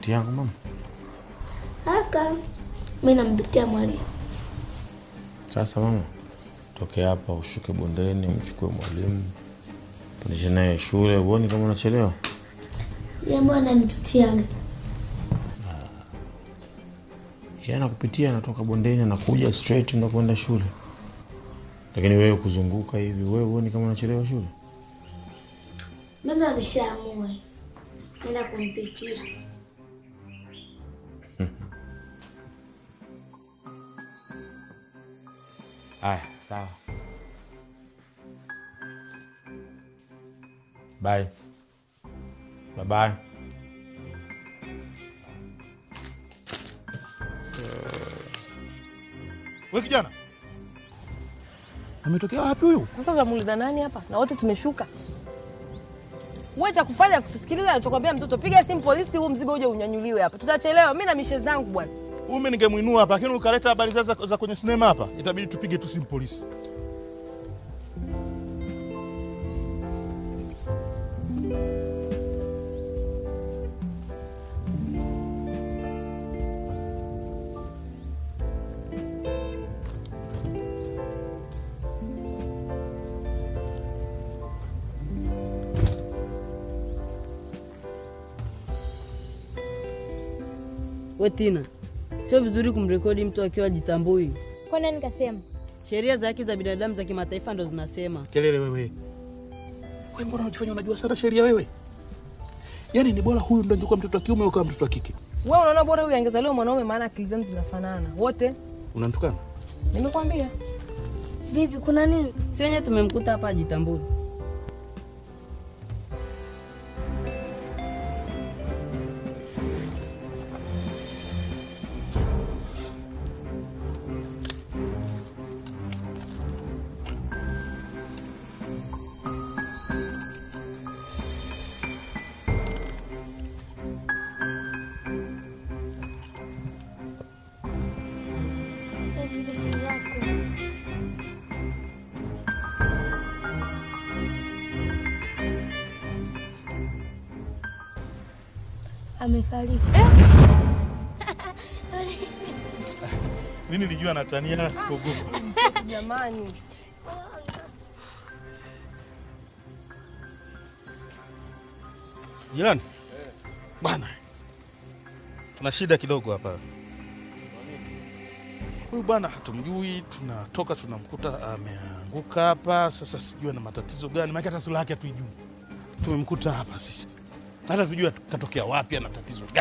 binti yangu mama? Haka mimi nambitia mwalimu. Sasa mama, toke hapa ushuke bondeni, mchukue mwalimu. Pandisha naye shule, uone kama unachelewa. Yeye mbona ananipitia? Yeye anakupitia, anatoka bondeni anakuja straight ndio kwenda shule. Lakini wewe kuzunguka hivi, wewe uone kama unachelewa shule. Mimi nishaamua. Nenda kumpitia. Aya, sawa. Bye. Bye-bye. Wewe kijana. Ametokea wapi huyu? Sasa unamuuliza nani hapa? Na wote tumeshuka. Wewe cha kufanya fikiria alichokwambia mtoto, piga simu polisi, huo mzigo uje unyanyuliwe hapa. Tutachelewa, mimi na mishe zangu bwana. Mimi ningemuinua hapa, lakini ukaleta habari za kwenye sinema hapa. Itabidi tupige tu simu polisi. Wetina, sio vizuri kumrekodi mtu akiwa jitambui. Kwa nini nikasema? Sheria za haki za binadamu za kimataifa ndo zinasema. Kelele wewe. Wewe mbona unajifanya unajua sana sheria wewe? Yaani ni bora huyu ndo angekuwa mtoto wa kiume au kama mtoto wa kike? Wewe unaona bora huyu angezaliwa mwanaume, maana akili zao zinafanana. Wote Unanitukana? nimekwambia. Vipi, kuna nini? Sio nyewe tumemkuta hapa jitambui. Amefariki. Mimi nilijua anatania na sikogopa. Jamani. Jirani? Bwana. Tuna shida kidogo hapa. Huyu bwana hatumjui, tunatoka tunamkuta ameanguka hapa. Sasa sijui ana matatizo gani, maana hata sura yake hatuijui. Tumemkuta hapa sisi. Hata tujue katokea wapi, ana tatizo gani.